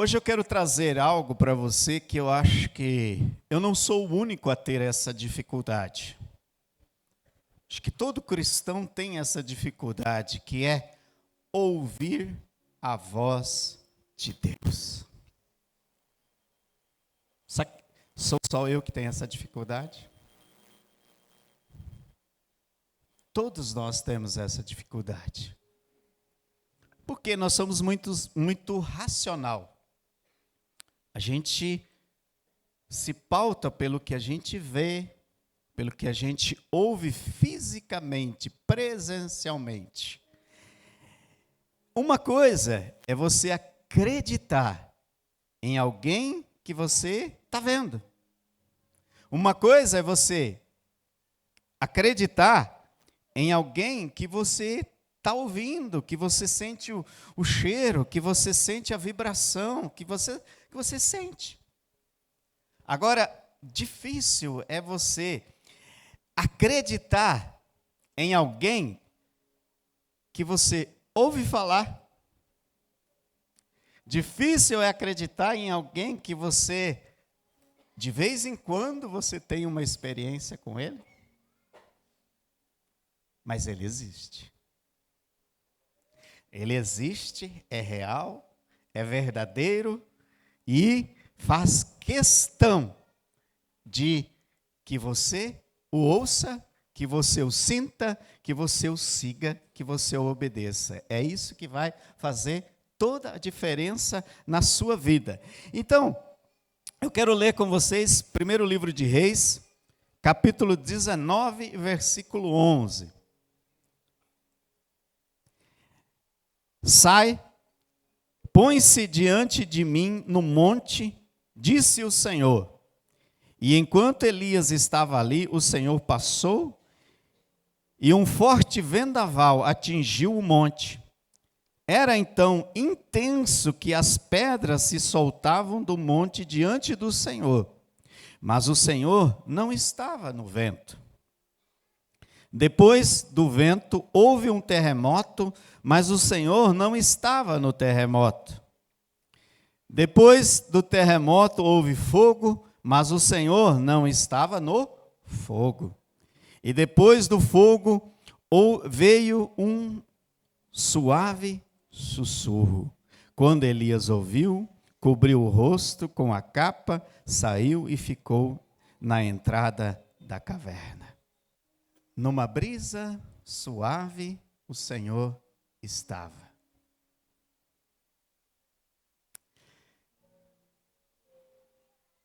Hoje eu quero trazer algo para você que eu acho que eu não sou o único a ter essa dificuldade. Acho que todo cristão tem essa dificuldade, que é ouvir a voz de Deus. Sou só eu que tenho essa dificuldade? Todos nós temos essa dificuldade. Porque nós somos muito racional. A gente se pauta pelo que a gente vê, pelo que a gente ouve fisicamente, presencialmente. Uma coisa é você acreditar em alguém que você está vendo. Uma coisa é você acreditar em alguém que você está ouvindo, que você sente o cheiro, que você sente a vibração, que você sente. Agora, difícil é você acreditar em alguém que você ouve falar. Difícil é acreditar em alguém que você, de vez em quando, você tem uma experiência com ele. Mas ele existe. Ele existe, é real, é verdadeiro e faz questão de que você o ouça, que você o sinta, que você o siga, que você o obedeça. É isso que vai fazer toda a diferença na sua vida. Então, eu quero ler com vocês primeiro livro de Reis, capítulo 19, versículo 11. Sai, põe-se diante de mim no monte, disse o Senhor. E enquanto Elias estava ali, o Senhor passou e um forte vendaval atingiu o monte. Era então intenso que as pedras se soltavam do monte diante do Senhor, mas o Senhor não estava no vento. Depois do vento houve um terremoto, mas o Senhor não estava no terremoto. Depois do terremoto houve fogo, mas o Senhor não estava no fogo. E depois do fogo veio um suave sussurro. Quando Elias ouviu, cobriu o rosto com a capa, saiu e ficou na entrada da caverna. Numa brisa suave, o Senhor estava.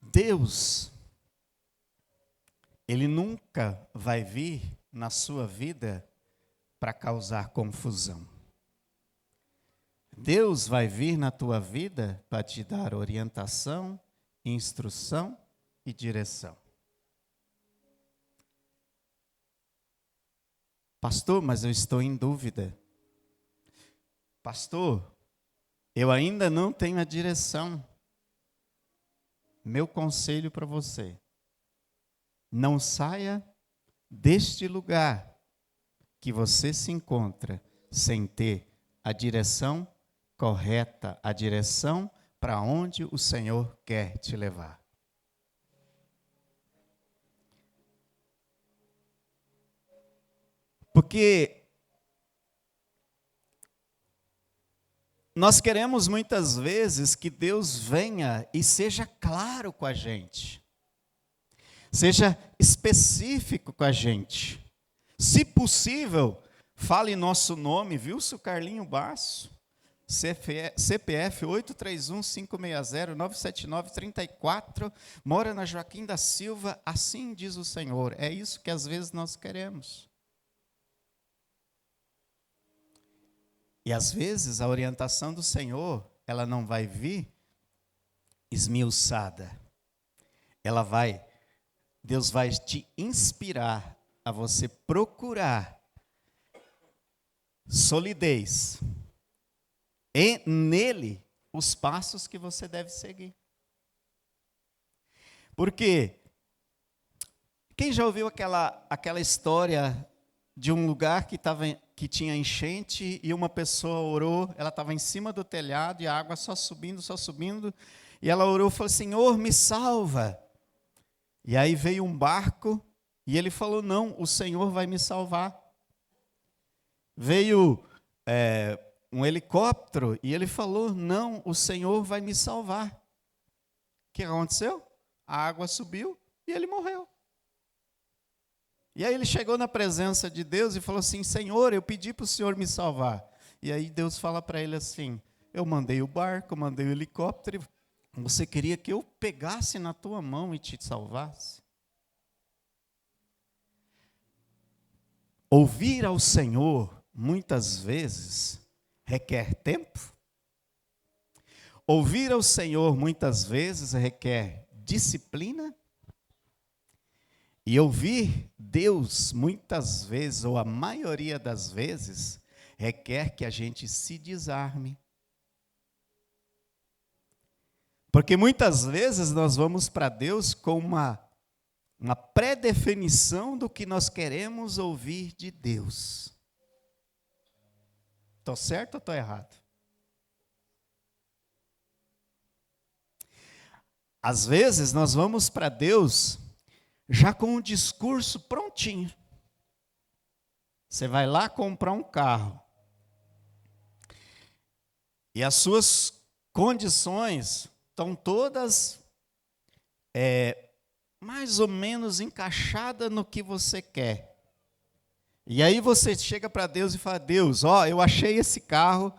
Deus, Ele nunca vai vir na sua vida para causar confusão. Deus vai vir na tua vida para te dar orientação, instrução e direção. Pastor, mas eu estou em dúvida. Pastor, eu ainda não tenho a direção. Meu conselho para você: não saia deste lugar que você se encontra sem ter a direção correta, a direção para onde o Senhor quer te levar. Porque nós queremos muitas vezes que Deus venha e seja claro com a gente, seja específico com a gente. Se possível, fale nosso nome, viu, seu Carlinho Basso? CPF 831-560-979-34, mora na Joaquim da Silva, assim diz o Senhor. É isso que às vezes nós queremos. E às vezes a orientação do Senhor, ela não vai vir esmiuçada. Deus vai te inspirar a você procurar solidez e nele os passos que você deve seguir. Porque quem já ouviu aquela história de um lugar que que tinha enchente e uma pessoa orou, ela estava em cima do telhado e a água só subindo, e ela orou e falou: Senhor, me salva. E aí veio um barco e ele falou: não, o Senhor vai me salvar. Veio um helicóptero e ele falou: não, o Senhor vai me salvar. O que aconteceu? A água subiu e ele morreu. E aí ele chegou na presença de Deus e falou assim: Senhor, eu pedi para o Senhor me salvar. E aí Deus fala para ele assim: eu mandei o barco, mandei o helicóptero, você queria que eu pegasse na tua mão e te salvasse? Ouvir ao Senhor, muitas vezes, requer tempo. Ouvir ao Senhor, muitas vezes, requer disciplina. E ouvir Deus, muitas vezes, ou a maioria das vezes, requer que a gente se desarme. Porque muitas vezes nós vamos para Deus com uma pré-definição do que nós queremos ouvir de Deus. Estou certo ou estou errado? Às vezes nós vamos para Deus já com o discurso prontinho. Você vai lá comprar um carro. E as suas condições estão todas mais ou menos encaixadas no que você quer. E aí você chega para Deus e fala: Deus, eu achei esse carro,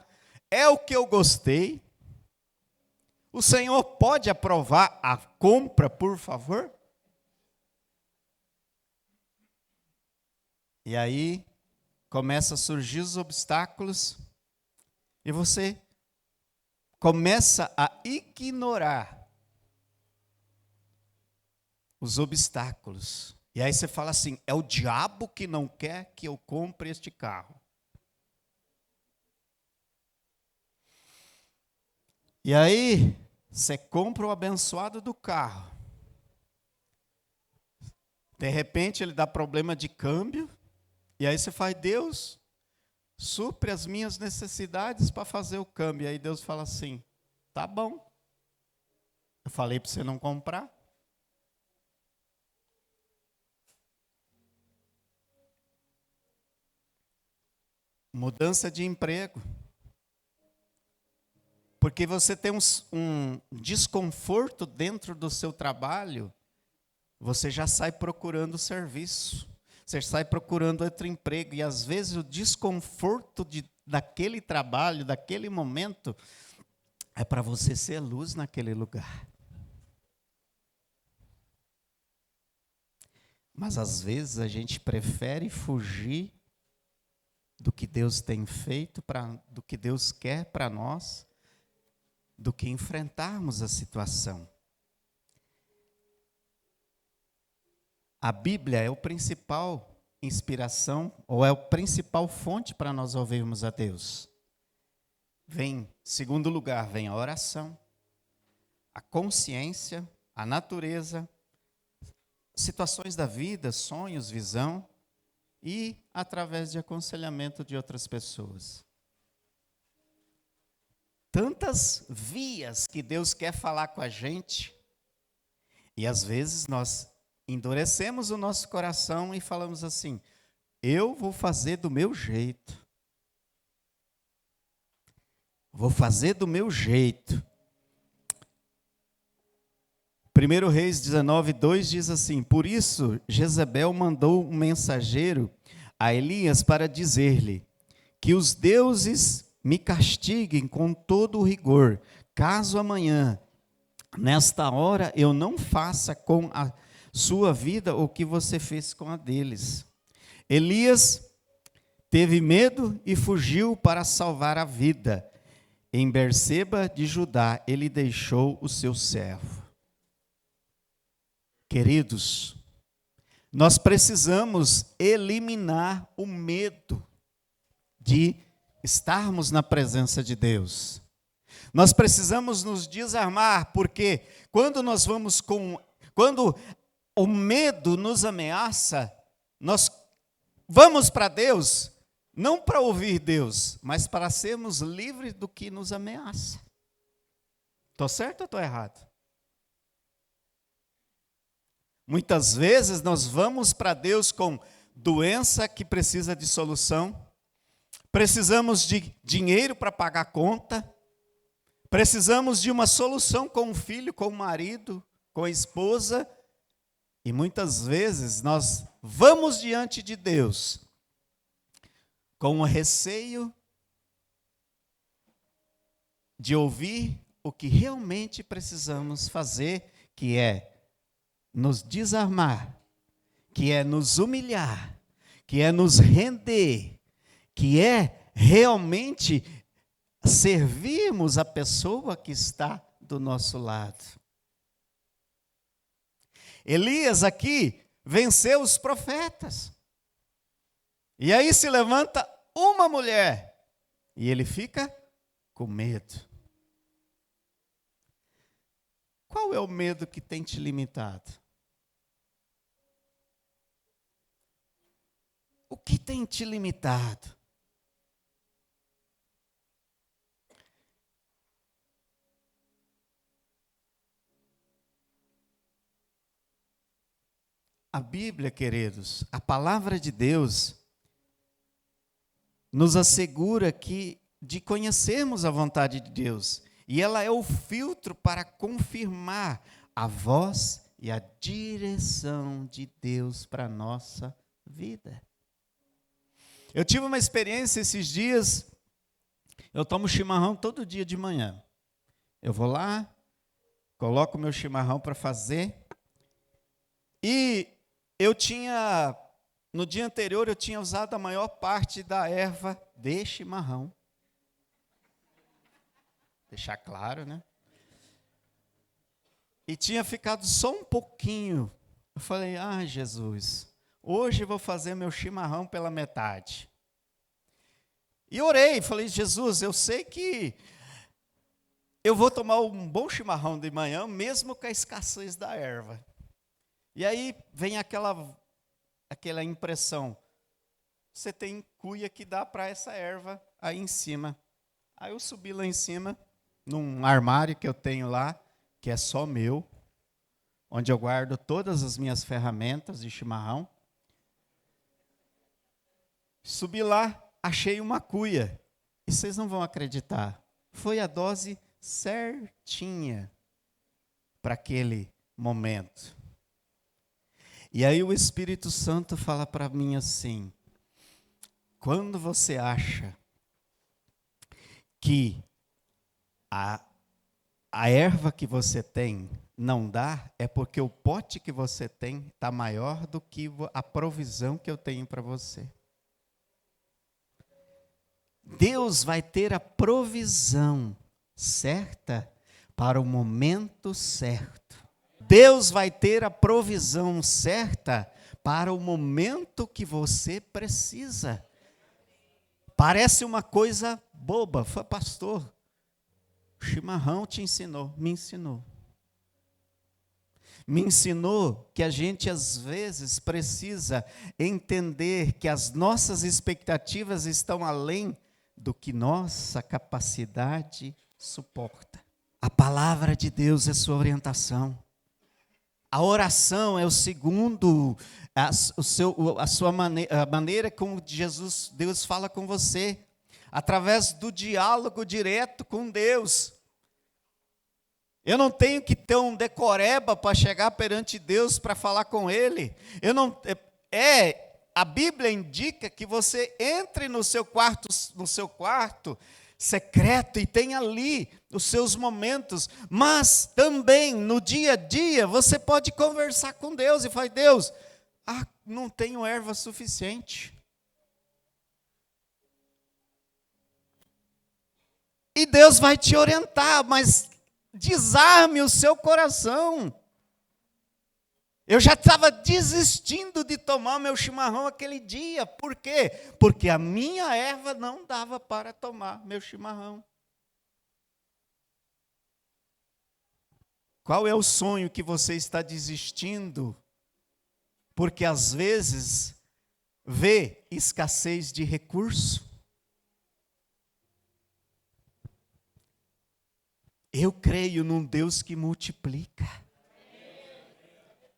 é o que eu gostei. O Senhor pode aprovar a compra, por favor? E aí começa a surgir os obstáculos e você começa a ignorar os obstáculos. E aí você fala assim: é o diabo que não quer que eu compre este carro. E aí você compra o abençoado do carro. De repente ele dá problema de câmbio. E aí você faz: Deus, supre as minhas necessidades para fazer o câmbio. E aí Deus fala assim: tá bom. Eu falei para você não comprar. Mudança de emprego. Porque você tem um desconforto dentro do seu trabalho, você já sai procurando serviço. Você sai procurando outro emprego. E às vezes o desconforto daquele trabalho, daquele momento, é para você ser luz naquele lugar. Mas às vezes a gente prefere fugir do que Deus tem feito, do que Deus quer para nós, do que enfrentarmos a situação. A Bíblia é o principal inspiração, ou é a principal fonte para nós ouvirmos a Deus. Em segundo lugar, vem a oração, a consciência, a natureza, situações da vida, sonhos, visão, e através de aconselhamento de outras pessoas. Tantas vias que Deus quer falar com a gente, e às vezes nós endurecemos o nosso coração e falamos assim: eu vou fazer do meu jeito. Vou fazer do meu jeito. 1 Reis 19:2 diz assim: por isso Jezebel mandou um mensageiro a Elias para dizer-lhe que os deuses me castiguem com todo o rigor, caso amanhã, nesta hora, eu não faça com a sua vida o que você fez com a deles. Elias teve medo e fugiu para salvar a vida. Em Berseba de Judá, ele deixou o seu servo. Queridos, nós precisamos eliminar o medo de estarmos na presença de Deus. Nós precisamos nos desarmar, porque quando o medo nos ameaça, nós vamos para Deus Não para ouvir Deus, mas para sermos livres do que nos ameaça. Estou certo ou estou errado? Muitas vezes nós vamos para Deus com doença que precisa de solução, precisamos de dinheiro para pagar a conta, precisamos de uma solução com o filho, com o marido, com a esposa, e muitas vezes nós vamos diante de Deus com o receio de ouvir o que realmente precisamos fazer, que é nos desarmar, que é nos humilhar, que é nos render, que é realmente servirmos a pessoa que está do nosso lado. Elias aqui venceu os profetas. E aí se levanta uma mulher e ele fica com medo. Qual é o medo que tem te limitado? O que tem te limitado? A Bíblia, queridos, a palavra de Deus, nos assegura de conhecermos a vontade de Deus. E ela é o filtro para confirmar a voz e a direção de Deus para a nossa vida. Eu tive uma experiência esses dias, eu tomo chimarrão todo dia de manhã. Eu vou lá, coloco meu chimarrão para fazer, e no dia anterior eu tinha usado a maior parte da erva de chimarrão. Deixar claro, né? E tinha ficado só um pouquinho. Eu falei, Jesus, hoje eu vou fazer meu chimarrão pela metade. E orei, falei, Jesus, eu sei que eu vou tomar um bom chimarrão de manhã, mesmo com a escassez da erva. E aí vem aquela impressão, você tem cuia que dá para essa erva aí em cima. Aí eu subi lá em cima, num armário que eu tenho lá, que é só meu, onde eu guardo todas as minhas ferramentas de chimarrão. Subi lá, achei uma cuia. E vocês não vão acreditar. Foi a dose certinha para aquele momento. E aí o Espírito Santo fala para mim assim, quando você acha que a erva que você tem não dá, é porque o pote que você tem está maior do que a provisão que eu tenho para você. Deus vai ter a provisão certa para o momento certo. Deus vai ter a provisão certa para o momento que você precisa. Parece uma coisa boba. Foi, pastor, o chimarrão te ensinou, me ensinou. Me ensinou que a gente às vezes precisa entender que as nossas expectativas estão além do que nossa capacidade suporta. A palavra de Deus é sua orientação. A oração é o segundo, a maneira como Deus fala com você, através do diálogo direto com Deus. Eu não tenho que ter um decoreba para chegar perante Deus para falar com Ele. A Bíblia indica que você entre no seu quarto secreto e tem ali os seus momentos, mas também no dia a dia você pode conversar com Deus e falar, Deus, não tenho erva suficiente. E Deus vai te orientar, mas desarme o seu coração. Eu já estava desistindo de tomar meu chimarrão aquele dia. Por quê? Porque a minha erva não dava para tomar meu chimarrão. Qual é o sonho que você está desistindo? Porque às vezes vê escassez de recurso? Eu creio num Deus que multiplica.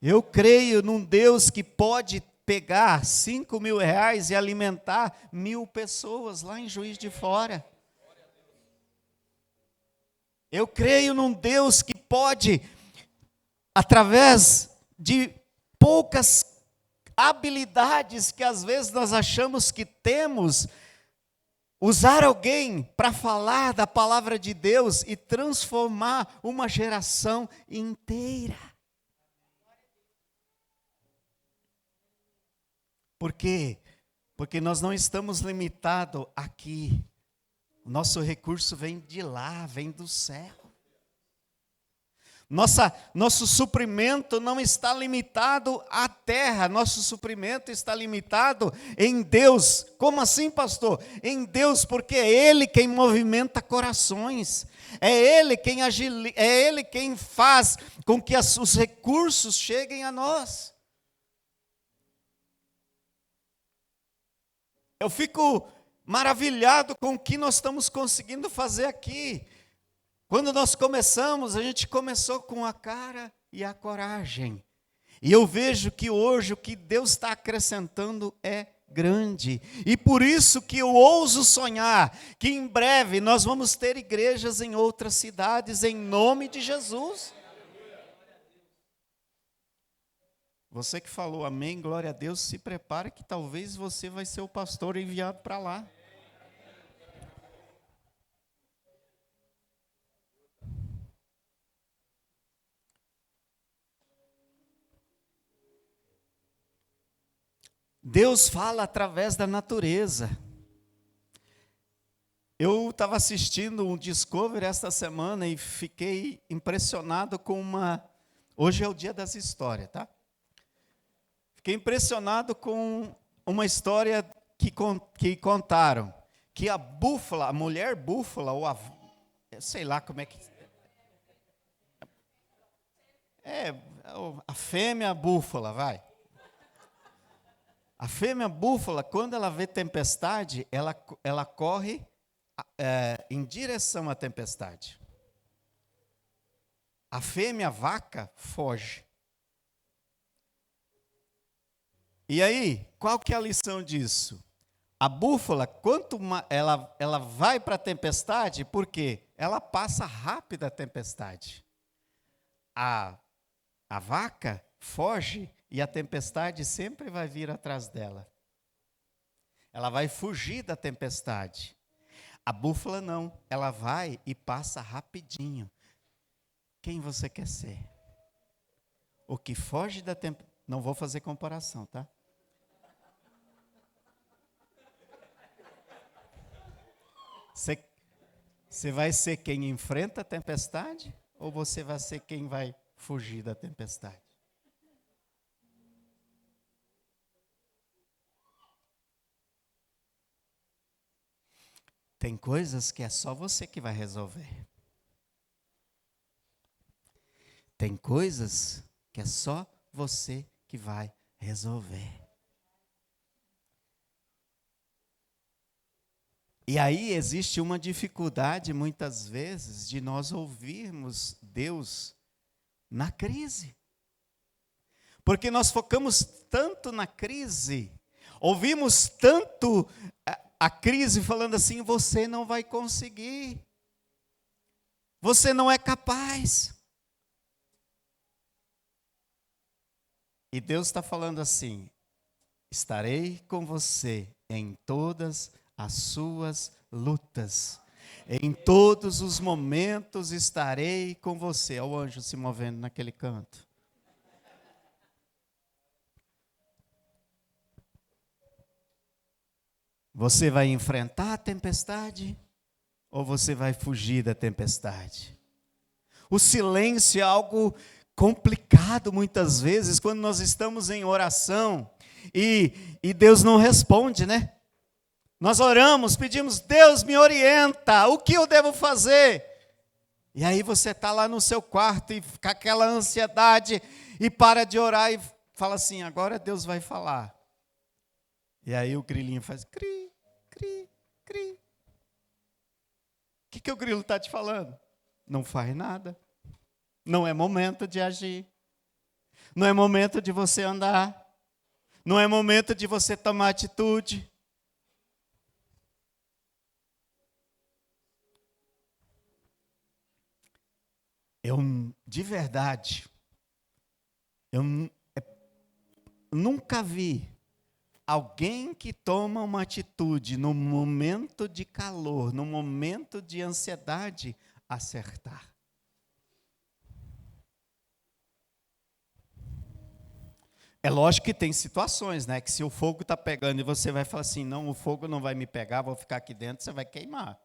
Eu creio num Deus que pode pegar 5 mil reais e alimentar 1.000 pessoas lá em Juiz de Fora. Eu creio num Deus que pode, através de poucas habilidades que às vezes nós achamos que temos, usar alguém para falar da palavra de Deus e transformar uma geração inteira. Por quê? Porque nós não estamos limitados aqui. O nosso recurso vem de lá, vem do céu. Nosso suprimento não está limitado à terra, nosso suprimento está limitado em Deus. Como assim, pastor? Em Deus, porque é Ele quem movimenta corações, é Ele quem faz com que os recursos cheguem a nós. Eu fico maravilhado com o que nós estamos conseguindo fazer aqui. Quando nós começamos, a gente começou com a cara e a coragem. E eu vejo que hoje o que Deus está acrescentando é grande. E por isso que eu ouso sonhar que em breve nós vamos ter igrejas em outras cidades, em nome de Jesus. Você que falou amém, glória a Deus, se prepare que talvez você vai ser o pastor enviado para lá. Deus fala através da natureza. Eu estava assistindo um Discovery esta semana e fiquei impressionado com Hoje é o dia das histórias, tá? Fiquei impressionado com uma história que contaram. Que a búfala, a mulher búfala, ou sei lá como é que... a fêmea búfala, vai. A fêmea búfala, quando ela vê tempestade, ela corre em direção à tempestade. A fêmea vaca foge. E aí, qual que é a lição disso? A búfala, ela vai para a tempestade, porque ela passa rápido a tempestade. A vaca foge e a tempestade sempre vai vir atrás dela. Ela vai fugir da tempestade. A búfala não, ela vai e passa rapidinho. Quem você quer ser? O que foge da tempestade? Não vou fazer comparação, tá? Você vai ser quem enfrenta a tempestade ou você vai ser quem vai fugir da tempestade? Tem coisas que é só você que vai resolver. Tem coisas que é só você que vai resolver. E aí existe uma dificuldade, muitas vezes, de nós ouvirmos Deus na crise. Porque nós focamos tanto na crise, ouvimos tanto a crise falando assim, você não vai conseguir, você não é capaz. E Deus está falando assim, estarei com você em todas as suas lutas. Em todos os momentos estarei com você. Olha o anjo se movendo naquele canto. Você vai enfrentar a tempestade ou você vai fugir da tempestade? O silêncio é algo complicado muitas vezes quando nós estamos em oração e Deus não responde, né? Nós oramos, pedimos, Deus me orienta, o que eu devo fazer? E aí você está lá no seu quarto e fica aquela ansiedade e para de orar e fala assim, agora Deus vai falar. E aí o grilinho faz cri, cri, cri. O que o grilo está te falando? Não faz nada. Não é momento de agir. Não é momento de você andar. Não é momento de você tomar atitude. Eu, de verdade, eu nunca vi alguém que toma uma atitude no momento de calor, no momento de ansiedade, acertar. É lógico que tem situações, né? Que se o fogo está pegando e você vai falar assim, não, o fogo não vai me pegar, vou ficar aqui dentro, você vai queimar.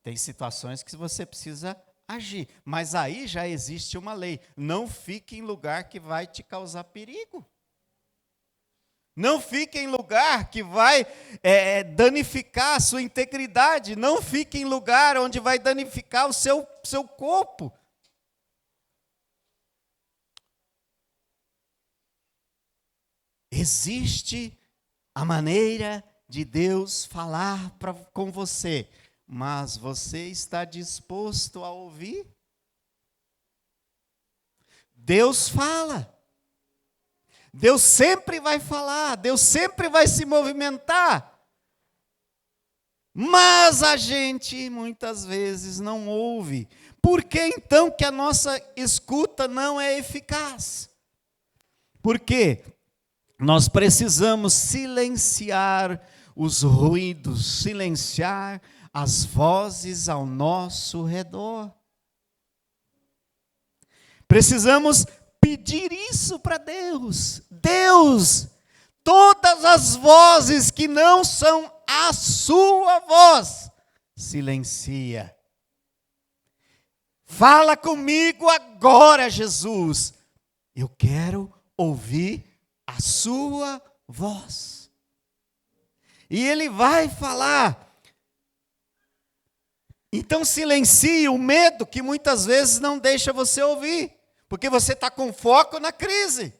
Tem situações que você precisa agir. Mas aí já existe uma lei. Não fique em lugar que vai te causar perigo. Não fique em lugar que vai danificar a sua integridade. Não fique em lugar onde vai danificar o seu corpo. Existe a maneira de Deus falar com você, mas você está disposto a ouvir? Deus fala. Deus sempre vai falar, Deus sempre vai se movimentar. Mas a gente muitas vezes não ouve. Por que então que a nossa escuta não é eficaz? Porque nós precisamos silenciar os ruídos, silenciar as vozes ao nosso redor. Precisamos pedir isso para Deus. Deus, todas as vozes que não são a sua voz, silencia. Fala comigo agora, Jesus. Eu quero ouvir a sua voz. E Ele vai falar. Então silencie o medo que muitas vezes não deixa você ouvir. Porque você está com foco na crise.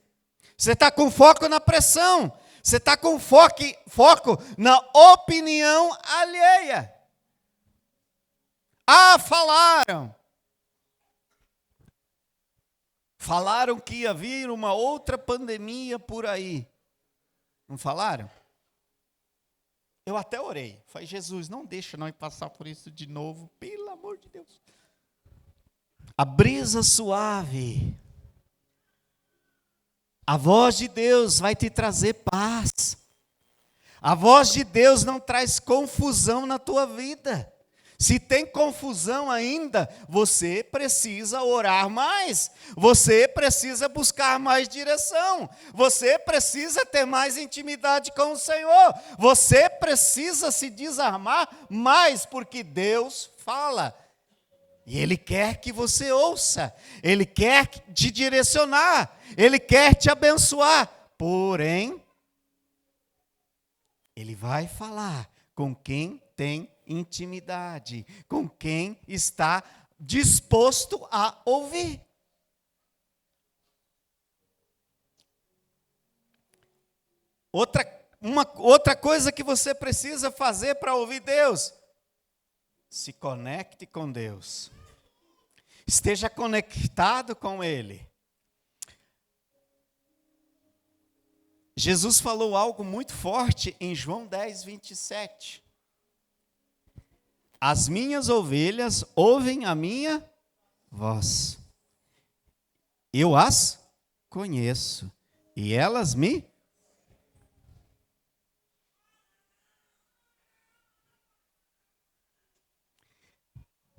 Você está com foco na pressão. Você está com foco na opinião alheia. Ah, falaram. Falaram que ia vir uma outra pandemia por aí. Não falaram? Eu até orei. Falei, Jesus, não deixa nós passar por isso de novo, pelo amor de Deus. A brisa suave. A voz de Deus vai te trazer paz. A voz de Deus não traz confusão na tua vida. Se tem confusão ainda, você precisa orar mais. Você precisa buscar mais direção. Você precisa ter mais intimidade com o Senhor. Você precisa se desarmar mais, porque Deus fala. E Ele quer que você ouça. Ele quer te direcionar. Ele quer te abençoar. Porém, Ele vai falar com quem tem intimidade, com quem está disposto a ouvir. Outra coisa que você precisa fazer para ouvir Deus: se conecte com Deus. Esteja conectado com Ele. Jesus falou algo muito forte em João 10, 27. As minhas ovelhas ouvem a minha voz. Eu as conheço e elas me...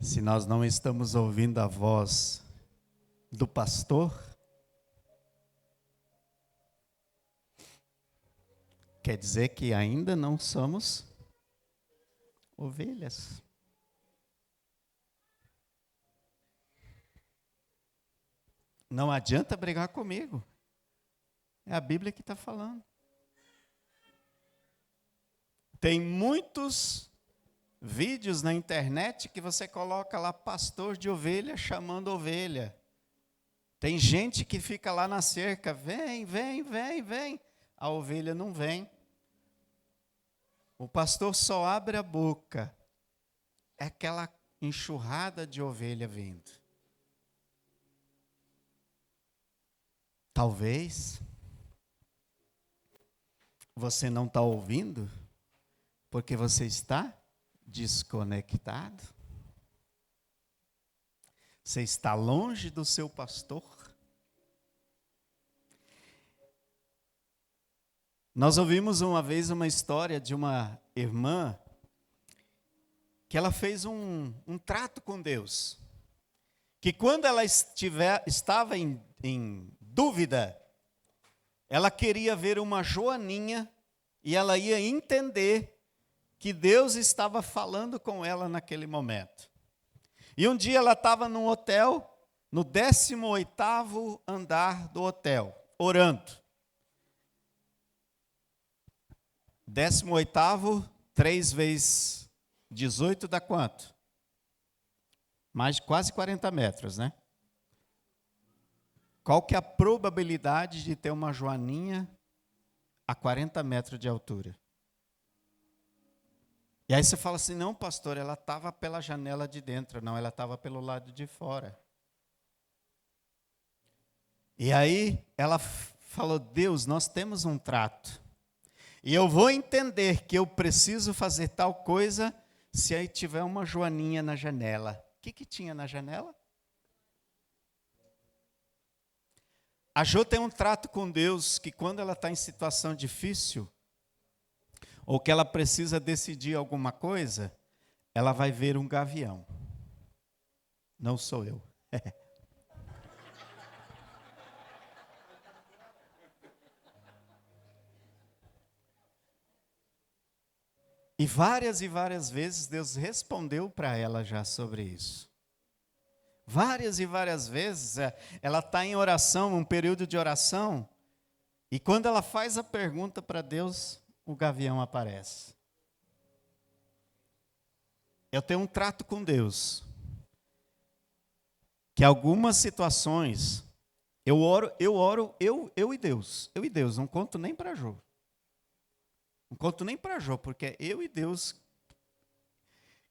Se nós não estamos ouvindo a voz do pastor, quer dizer que ainda não somos ovelhas. Não adianta brigar comigo. É a Bíblia que está falando. Tem muitos vídeos na internet que você coloca lá pastor de ovelha chamando ovelha. Tem gente que fica lá na cerca, vem, vem, vem, vem. A ovelha não vem. O pastor só abre a boca, é aquela enxurrada de ovelha vindo. Talvez você não está ouvindo porque você está desconectado. Você está longe do seu pastor. Nós ouvimos uma vez uma história de uma irmã que ela fez um trato com Deus. Que quando ela estava em dúvida, ela queria ver uma joaninha e ela ia entender que Deus estava falando com ela naquele momento. E um dia ela estava num hotel, no 18º andar do hotel, orando. 18º, 3 vezes 18 dá quanto? Mais quase 40 metros, né? Qual que é a probabilidade de ter uma joaninha a 40 metros de altura? E aí você fala assim, não, pastor, ela estava pela janela de dentro. Não, ela estava pelo lado de fora. E aí ela falou, Deus, nós temos um trato. E eu vou entender que eu preciso fazer tal coisa se aí tiver uma joaninha na janela. O que tinha na janela? A Jo tem um trato com Deus que quando ela está em situação difícil, ou que ela precisa decidir alguma coisa, ela vai ver um gavião. Não sou eu. E várias vezes Deus respondeu para ela já sobre isso. Várias e várias vezes ela está em oração, um período de oração, e quando ela faz a pergunta para Deus, o gavião aparece. Eu tenho um trato com Deus, que algumas situações, eu e Deus, não conto nem para Jô. Não conto nem para Jô, porque é eu e Deus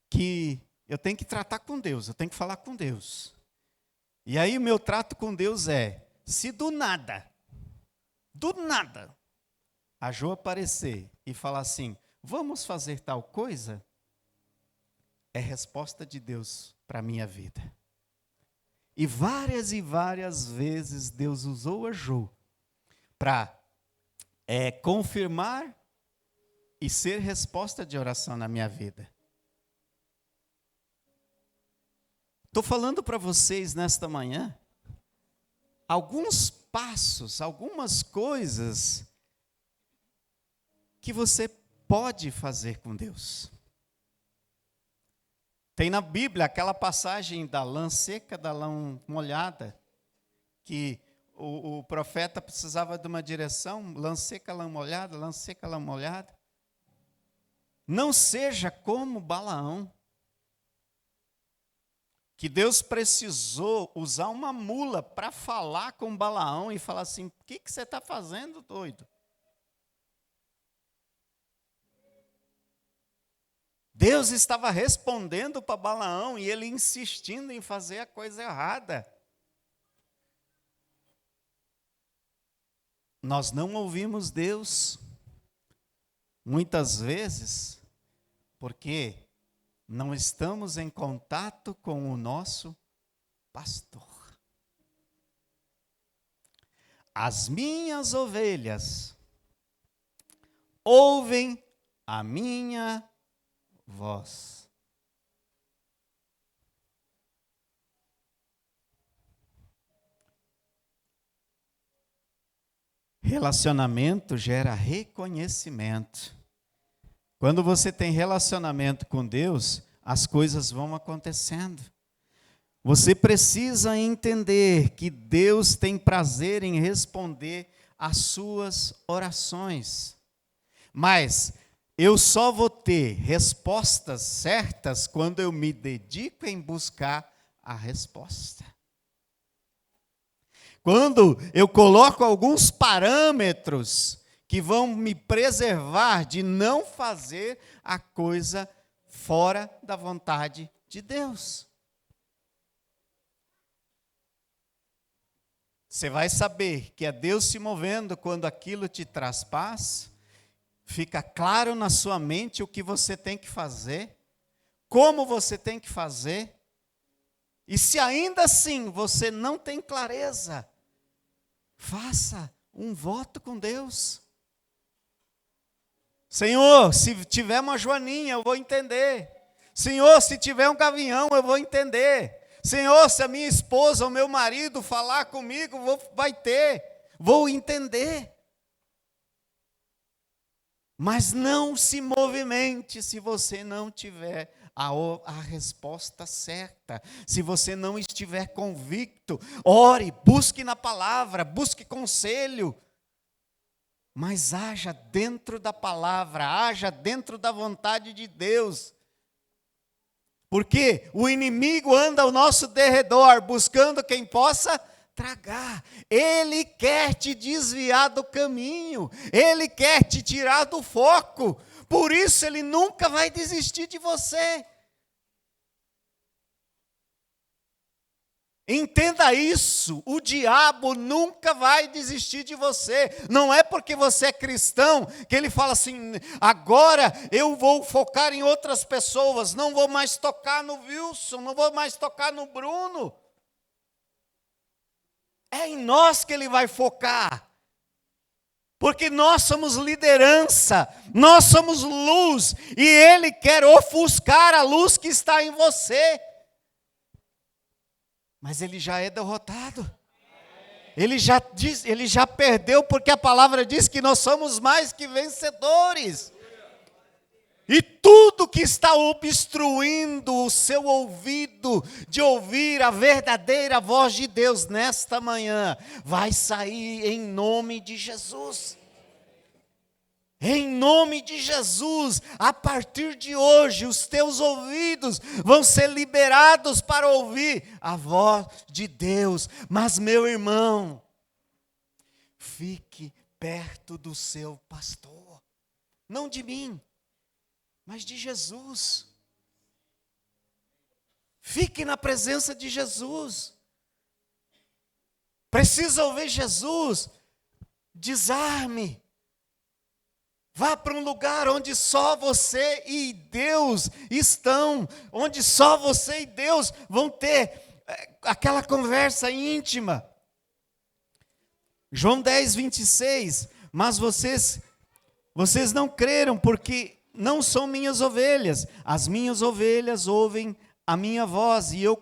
que eu tenho que tratar com Deus, eu tenho que falar com Deus. E aí o meu trato com Deus é, se do nada, a Jo aparecer e falar assim, vamos fazer tal coisa, é resposta de Deus para a minha vida. E várias vezes Deus usou a Jo para confirmar e ser resposta de oração na minha vida. Estou falando para vocês nesta manhã alguns passos, algumas coisas que você pode fazer com Deus. Tem na Bíblia aquela passagem da lã seca, da lã molhada, que o profeta precisava de uma direção, lã seca, lã molhada, lã seca, lã molhada. Não seja como Balaão, que Deus precisou usar uma mula para falar com Balaão e falar assim, o que você está fazendo, doido? Deus estava respondendo para Balaão e ele insistindo em fazer a coisa errada. Nós não ouvimos Deus, muitas vezes, porque não estamos em contato com o nosso pastor. As minhas ovelhas ouvem a minha voz. Relacionamento gera reconhecimento. Quando você tem relacionamento com Deus, as coisas vão acontecendo. Você precisa entender que Deus tem prazer em responder às suas orações. Mas eu só vou ter respostas certas quando eu me dedico em buscar a resposta. Quando eu coloco alguns parâmetros que vão me preservar de não fazer a coisa fora da vontade de Deus. Você vai saber que é Deus se movendo quando aquilo te traz paz, fica claro na sua mente o que você tem que fazer, como você tem que fazer, e se ainda assim você não tem clareza, faça um voto com Deus. Senhor, se tiver uma joaninha, eu vou entender. Senhor, se tiver um gavião, eu vou entender. Senhor, se a minha esposa ou meu marido falar comigo, vou entender. Mas não se movimente se você não tiver a resposta certa. Se você não estiver convicto, ore, busque na palavra, busque conselho. Mas haja dentro da palavra, haja dentro da vontade de Deus. Porque o inimigo anda ao nosso derredor, buscando quem possa tragar. Ele quer te desviar do caminho, ele quer te tirar do foco. Por isso ele nunca vai desistir de você. Entenda isso, o diabo nunca vai desistir de você. Não é porque você é cristão que ele fala assim: agora eu vou focar em outras pessoas, não vou mais tocar no Wilson, não vou mais tocar no Bruno. É em nós que ele vai focar. Porque nós somos liderança, nós somos luz, e ele quer ofuscar a luz que está em você. Mas ele já é derrotado. Ele já perdeu, porque a palavra diz que nós somos mais que vencedores. E tudo que está obstruindo o seu ouvido de ouvir a verdadeira voz de Deus nesta manhã, vai sair em nome de Jesus. Em nome de Jesus, a partir de hoje, os teus ouvidos vão ser liberados para ouvir a voz de Deus. Mas, meu irmão, fique perto do seu pastor. Não de mim, mas de Jesus. Fique na presença de Jesus. Precisa ouvir Jesus? Desarme. Vá para um lugar onde só você e Deus estão, onde só você e Deus vão ter aquela conversa íntima. João 10, 26, mas vocês não creram porque não são minhas ovelhas. As minhas ovelhas ouvem a minha voz e eu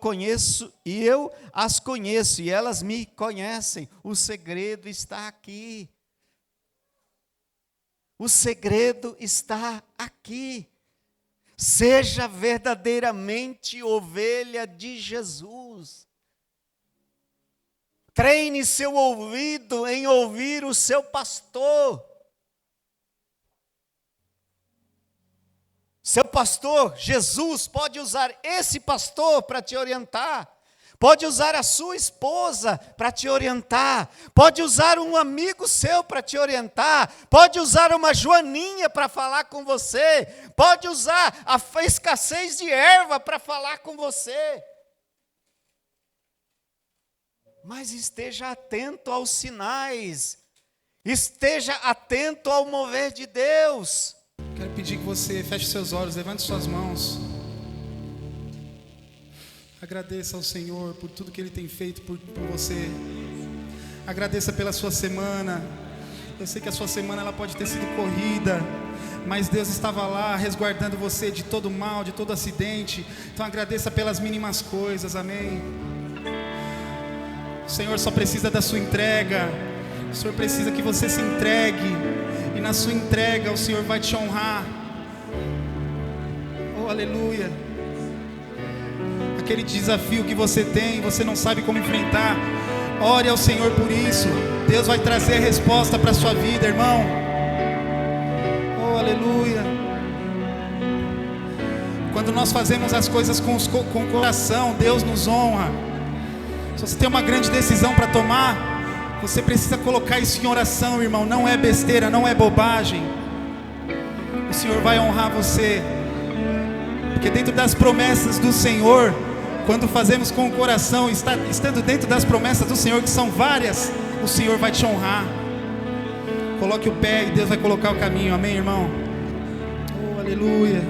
as conheço e elas me conhecem. O segredo está aqui. O segredo está aqui. Seja verdadeiramente ovelha de Jesus. Treine seu ouvido em ouvir o seu pastor. Seu pastor, Jesus, pode usar esse pastor para te orientar. Pode usar a sua esposa para te orientar. Pode usar um amigo seu para te orientar. Pode usar uma joaninha para falar com você. Pode usar a escassez de erva para falar com você. Mas esteja atento aos sinais. Esteja atento ao mover de Deus. Quero pedir que você feche seus olhos, levante suas mãos. Agradeça ao Senhor por tudo que Ele tem feito por você. Agradeça pela sua semana. Eu sei que a sua semana ela pode ter sido corrida, mas Deus estava lá resguardando você de todo mal, de todo acidente. Então agradeça pelas mínimas coisas, amém. O Senhor só precisa da sua entrega. O Senhor precisa que você se entregue. E na sua entrega o Senhor vai te honrar. Oh, aleluia. Aquele desafio que você tem, você não sabe como enfrentar, ore ao Senhor por isso. Deus vai trazer a resposta para a sua vida, irmão. Oh, aleluia. Quando nós fazemos as coisas com o coração, Deus nos honra. Se você tem uma grande decisão para tomar, Você precisa colocar isso em oração, irmão. Não é besteira, não é bobagem. O Senhor vai honrar você. Porque dentro das promessas do Senhor, quando fazemos com o coração, estando dentro das promessas do Senhor, que são várias, o Senhor vai te honrar. Coloque o pé e Deus vai colocar o caminho. Amém, irmão? Oh, aleluia.